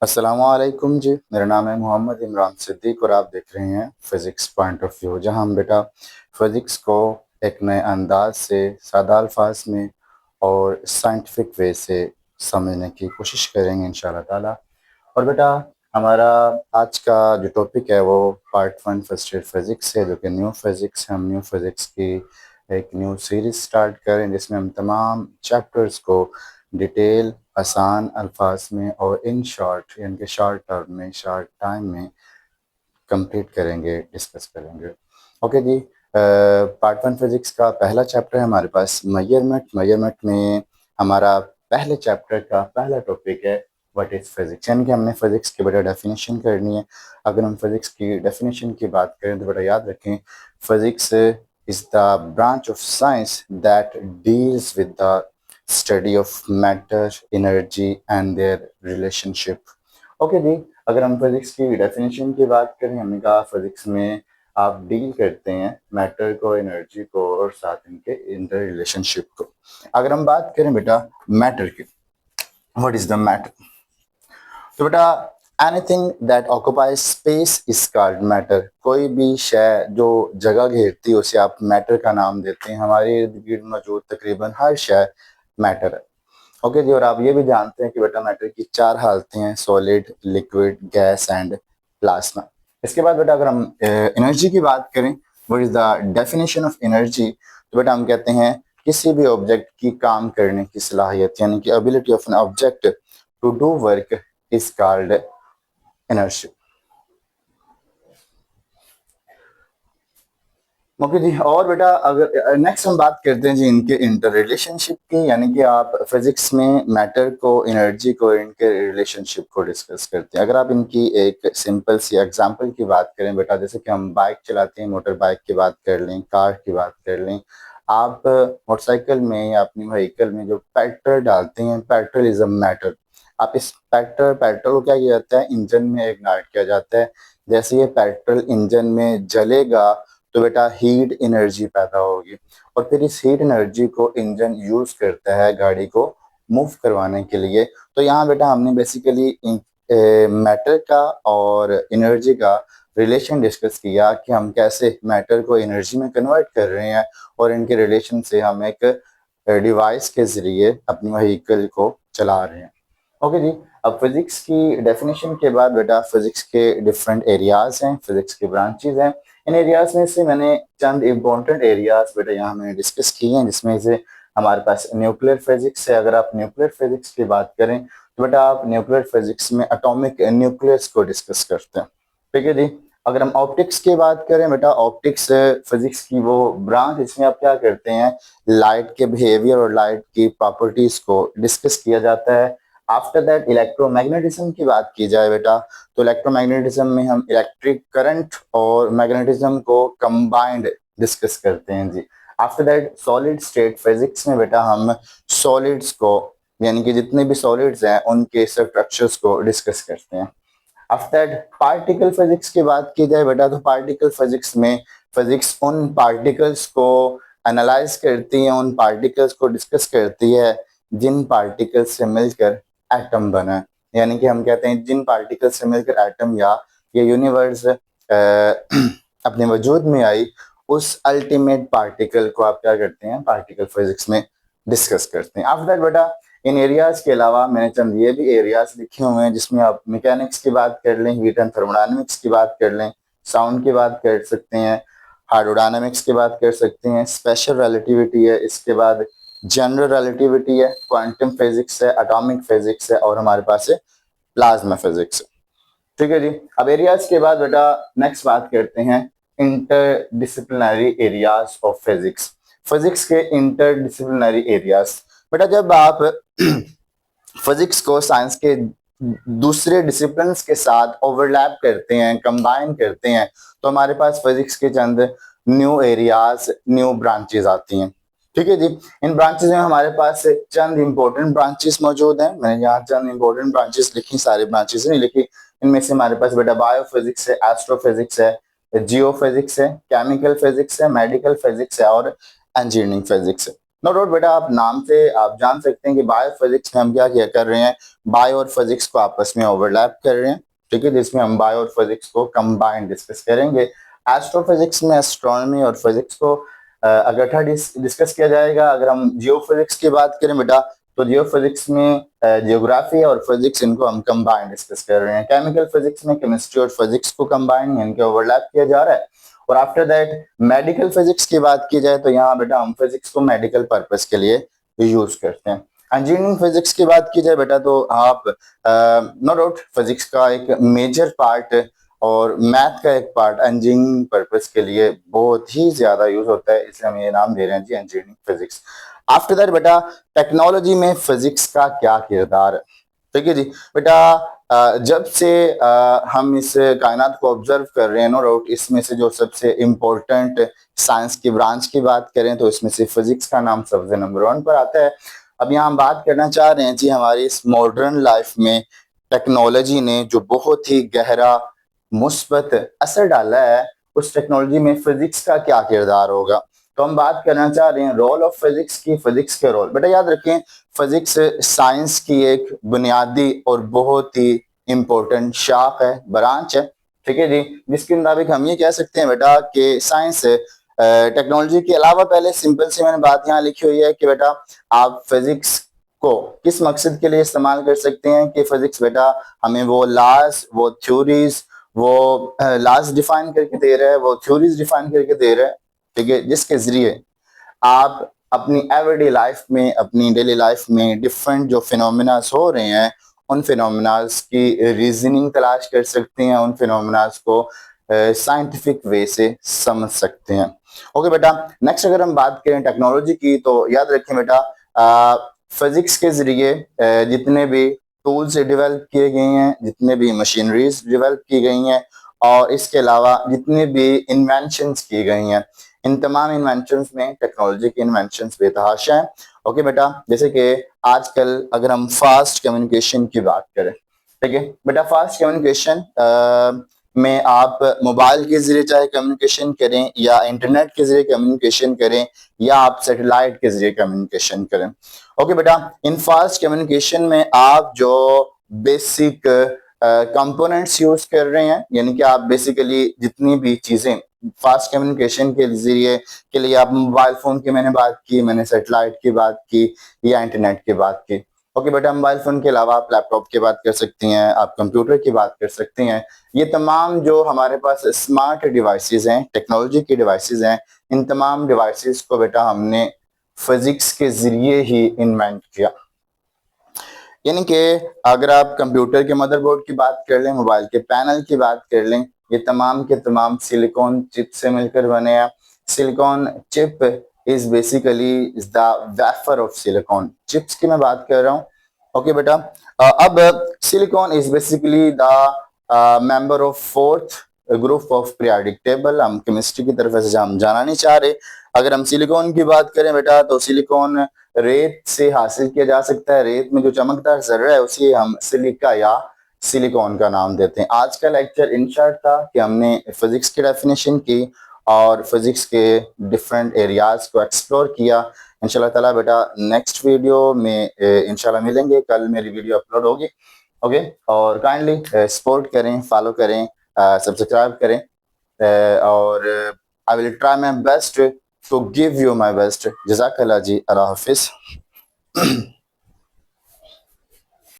अस्सलामुअलैकुम जी। मेरा नाम है मोहम्मद इमरान सिद्दीक और आप देख रहे हैं फ़िज़िक्स पॉइंट ऑफ व्यू, जहां हम बेटा फ़िज़िक्स को एक नए अंदाज से सादा अल्फाज में और साइंटिफिक वे से समझने की कोशिश करेंगे इंशाल्लाह ताला। और बेटा हमारा आज का जो टॉपिक है वो part one first year physics है, जो कि न्यू फिज़िक्स है। हम न्यू फिज़िक्स की एक न्यू सीरीज स्टार्ट करें जिसमें हम तमाम चैप्टर्स को डिटेल आसान अल्फाज में और इन शॉर्ट यानी कि शॉर्ट टर्म में शॉर्ट टाइम में कंप्लीट करेंगे, डिस्कस करेंगे। ओके जी। पार्ट वन फिज़िक्स का पहला चैप्टर है हमारे पास मेजरमेंट। मेजरमेंट में हमारा पहले चैप्टर का पहला टॉपिक है व्हाट इज़ फिज़िक्स, यानी कि हमने फिज़िक्स की बेटा डेफिनेशन करनी है। अगर हम फिज़िक्स की डेफिनेशन की बात करें तो बेटा याद रखें, physics is the branch of science that deals with the study of matter, energy and their relationship. Okay जी। अगर हम फिजिक्स की डेफिनेशन की बात करें, हमने कहा फिजिक्स में आप डील करते हैं मैटर को, एनर्जी को और साथ इनके इंटर रिलेशनशिप को। अगर हम बात करें बेटा मैटर की, व्हाट इज द मैटर, तो बेटा anything that occupies space is called matter. कोई भी शय जो जगह घेरती है उसे आप मैटर का नाम देते हैं। हमारे इर्द गिर्द मौजूद तकरीबन हर शय मैटर है। ओके जी। और आप ये भी जानते हैं कि बेटा मैटर की चार हालतें हैं, solid, liquid, gas and plasma. इसके बाद बेटा अगर हम एनर्जी की बात करें, what is the definition of energy, तो बेटा हम कहते हैं किसी भी ऑब्जेक्ट की काम करने की सलाहियत, यानी कि ability of an object to do work is called energy. Okay जी। और बेटा अगर नेक्स्ट हम बात करते हैं जी इनके इंटर रिलेशनशिप की, यानी कि आप फिजिक्स में मैटर को, एनर्जी को, इनके रिलेशनशिप को डिस्कस करते हैं। अगर आप इनकी एक सिंपल सी एग्जांपल की बात करें बेटा, जैसे कि हम बाइक चलाते हैं, मोटर बाइक की बात कर लें, कार की बात कर लें, आप मोटरसाइकिल में या अपनी व्हीकल में जो पेट्रोल डालते हैं, पेट्रोल इज अ मैटर। आप इस पेट्रोल को क्या किया जाता है, इंजन में इग्नाइट किया जाता है। जैसे ये पेट्रोल इंजन में जलेगा तो बेटा हीट एनर्जी पैदा होगी और फिर इस हीट एनर्जी को इंजन यूज करता है गाड़ी को मूव करवाने के लिए। तो यहाँ बेटा हमने बेसिकली मैटर का और एनर्जी का रिलेशन डिस्कस किया कि हम कैसे मैटर को एनर्जी में कन्वर्ट कर रहे हैं और इनके रिलेशन से हम एक डिवाइस के जरिए अपनी व्हीकल को चला रहे हैं। ओके जी। अब फिजिक्स की डेफिनेशन के बाद बेटा फिजिक्स के डिफरेंट एरियाज हैं, फिजिक्स के ब्रांचेज हैं। इन एरियाज में से मैंने चंद इम्पोर्टेंट एरियाज बेटा यहाँ मैंने डिस्कस किए हैं, जिसमें से हमारे पास न्यूक्लियर फिजिक्स है। अगर आप न्यूक्लियर फिजिक्स की बात करें तो बेटा आप न्यूक्लियर फिजिक्स में एटॉमिक न्यूक्लियस को डिस्कस करते हैं। ठीक है जी। अगर हम ऑप्टिक्स की बात करें बेटा, ऑप्टिक्स फिजिक्स की वो ब्रांच इसमें आप क्या करते हैं, लाइट के बिहेवियर और लाइट की प्रॉपर्टीज को डिस्कस किया जाता है। आफ्टर दैट इलेक्ट्रोमैग्नेटिज्म की बात की जाए बेटा, तो इलेक्ट्रोमैग्नेटिज्म में हम इलेक्ट्रिक करंट और मैग्नेटिज्म को कंबाइंड डिस्कस करते हैं जी। After that solid state physics में बेटा हम सॉलिड्स को, यानी कि जितने भी सॉलिड्स हैं उनके स्ट्रक्चर्स को डिस्कस करते हैं। आफ्टर दैट पार्टिकल फिजिक्स की बात की जाए बेटा, तो पार्टिकल फिजिक्स में फिजिक्स उन पार्टिकल्स को एनालाइज करती है, उन पार्टिकल्स को डिस्कस करती है जिन पार्टिकल्स से मिलकर एटम बना है। यानी कि हम कहते हैं जिन पार्टिकल से मिलकर एटम या ये यूनिवर्स अपने वजूद में आई, उस अल्टीमेट पार्टिकल को आप क्या करते हैं, पार्टिकल फिजिक्स में डिस्कस करते हैं। आफ्टर दैट बेटा इन एरियाज के अलावा मैंने चंद ये भी एरियाज लिखे हुए हैं, जिसमें आप मैकेनिक्स की बात कर लें, हीट एंड थर्मोडायनेमिक्स की बात कर लें, साउंड की बात कर सकते हैं, हाइड्रोडायनामिक्स की बात कर सकते हैं, स्पेशल रिलेटिविटी है, इसके बाद जनरल रिलेटिविटी है, क्वांटम फिजिक्स है, एटॉमिक फिजिक्स है और हमारे पास है प्लाज्मा फिजिक्स है। ठीक है जी। अब एरियाज के बाद बेटा नेक्स्ट बात करते हैं interdisciplinary areas of physics. Physics के इंटरडिसिप्लिनरी एरियाज, बेटा जब आप फिजिक्स को साइंस के दूसरे डिसिप्लिन के साथ ओवरलैप करते हैं, कंबाइन करते हैं, तो हमारे पास फिजिक्स के चंद न्यू एरियाज, न्यू ब्रांचेस आती हैं। ठीक है जी। इन ब्रांचेस में हमारे पास चंद इंपॉर्टेंट ब्रांचेस मौजूद हैं। मैंने यहाँ चंद इंपॉर्टेंट ब्रांचेस लिखी, सारे ब्रांचेस नहीं लिखी। इनमें से हमारे पास बेटा बायोफिजिक्स है, एस्ट्रोफिजिक्स है, जियोफिजिक्स है, केमिकल फिजिक्स है, मेडिकल फिजिक्स है और इंजीनियरिंग फिजिक्स है। नो डाउट बेटा, आप नाम से आप जान सकते हैं कि बायो फिजिक्स में हम क्या क्या कर रहे हैं, बायो और फिजिक्स को आपस में ओवरलैप कर रहे हैं, ठीक है, जिसमें हम बायो और फिजिक्स को कंबाइंड डिस्कस करेंगे। एस्ट्रोफिजिक्स में एस्ट्रोनॉमी और फिजिक्स को इकट्ठा डिस्कस किया जाएगा। अगर हम जियो फिजिक्स की बात करें बेटा, तो जियो फिजिक्स में जियोग्राफी और फिजिक्स इनको हम कंबाइंड डिस्कस कर रहे हैं। केमिकल फिजिक्स में केमिस्ट्री और फिजिक्स को कंबाइंड इनके ओवरलैप किया जा रहा है। और आफ्टर दैट मेडिकल फिजिक्स की बात की जाए तो यहाँ बेटा हम फिजिक्स को मेडिकल पर्पस के लिए यूज करते हैं। इंजीनियरिंग फिजिक्स की बात की जाए बेटा, तो आप नो डाउट फिजिक्स का एक मेजर पार्ट और मैथ का एक पार्ट इंजीनियरिंग पर्पस के लिए बहुत ही ज्यादा यूज होता है, इसलिए हम ये नाम दे रहे हैं जी इंजीनियरिंग फिजिक्स। आफ्टर दैट बेटा टेक्नोलॉजी में फिजिक्स का क्या किरदार है, ठीक है जी बेटा। जब से हम इस कायनात को ऑब्जर्व कर रहे हैं, नो डाउट इसमें से जो सबसे इम्पोर्टेंट साइंस की ब्रांच की बात करें तो इसमें से फिजिक्स का नाम सबसे नंबर 1 पर आता है। अब यहाँ हम बात करना चाह रहे हैं जी हमारी इस मॉडर्न लाइफ में टेक्नोलॉजी ने जो बहुत ही गहरा मुस्बत असर डाला है, उस टेक्नोलॉजी में फिजिक्स का क्या किरदार होगा। तो हम बात करना चाह रहे हैं रोल ऑफ फिजिक्स की, फिजिक्स के रोल। बेटा याद रखें, फिजिक्स साइंस की एक बुनियादी और बहुत ही इंपॉर्टेंट शाख है, ब्रांच है, ठीक है जी, जिसके मुताबिक हम ये कह सकते हैं बेटा कि साइंस टेक्नोलॉजी के अलावा, पहले सिंपल सी मैंने बात यहाँ लिखी हुई है कि बेटा आप फिजिक्स को किस मकसद के लिए इस्तेमाल कर सकते हैं, कि फिजिक्स बेटा हमें वो लॉज, वो थ्योरीज, वो लॉज डिफाइन करके दे रहा है, वो थ्योरीज डिफाइन करके दे रहा है, ठीक है, जिसके जरिए आप अपनी एवरीडे लाइफ में, अपनी डेली लाइफ में डिफरेंट जो फिनोमिनास हो रहे हैं, उन फिनोमिनास की रीजनिंग तलाश कर सकते हैं, उन फिनोमिनास को साइंटिफिक वे से समझ सकते हैं। ओके बेटा, नेक्स्ट अगर हम बात करें टेक्नोलॉजी की, तो याद रखें बेटा फिजिक्स के जरिए जितने भी टूल्स डेवलप किए गए हैं, जितने भी मशीनरीज डेवलप की गई हैं, और इसके अलावा जितने भी इन्वेंशंस की गई हैं, इन तमाम इन्वेंशंस में टेक्नोलॉजी के इन्वेंशंस बेतहाशा हैं। ओके बेटा, जैसे कि आजकल अगर हम फास्ट कम्युनिकेशन की बात करें, ठीक है बेटा, फास्ट कम्युनिकेशन में आप मोबाइल के जरिए चाहे कम्युनिकेशन करें, या इंटरनेट के जरिए कम्युनिकेशन करें, या आप सैटेलाइट के जरिए कम्युनिकेशन करें। ओके बेटा, इन फास्ट कम्युनिकेशन में आप जो बेसिक कंपोनेंट्स यूज कर रहे हैं, यानी कि आप बेसिकली जितनी भी चीजें फास्ट कम्युनिकेशन के जरिए के लिए, आप मोबाइल फोन की मैंने बात की, मैंने सैटेलाइट की बात की, या इंटरनेट की बात की। ओके बेटा, मोबाइल फोन के अलावा आप लैपटॉप की बात कर सकती हैं, आप कंप्यूटर की बात कर सकती हैं। ये तमाम जो हमारे पास स्मार्ट डिवाइसेस हैं, टेक्नोलॉजी के डिवाइसेस हैं, इन तमाम डिवाइसेस को बेटा हमने फिजिक्स के जरिए ही इन्वेंट किया। यानी कि अगर आप कंप्यूटर के मदरबोर्ड की बात कर लें, मोबाइल के पैनल की बात कर लें, ये तमाम के तमाम सिलिकॉन चिप से मिलकर बने हैं। Silicon chip is basically the wafer of silicon, chips की मैं बात कर रहा हूँ। ओके बेटा, अब silicon is basically the member of fourth group of periodic table. हम केमिस्ट्री की तरफ से हम जाना नहीं चाह रहे। अगर हम सिलिकॉन की बात करें बेटा, तो सिलिकॉन रेत से हासिल किया जा सकता है। रेत में जो चमकदार जर्रा है उसे हम सिलिका या सिलिकॉन का नाम देते हैं। आज का लेक्चर इन शॉर्ट था कि हमने फिजिक्स की डेफिनेशन की और फिजिक्स के डिफरेंट एरियाज को एक्सप्लोर किया। इंशाल्लाह ताला बेटा नेक्स्ट वीडियो में इंशाल्लाह मिलेंगे। कल मेरी वीडियो अपलोड होगी। ओके, और काइंडली सपोर्ट करें, फॉलो करें, सब्सक्राइब करें, और I will try my best to give you my best. Jazakallah ji, Allah Hafiz.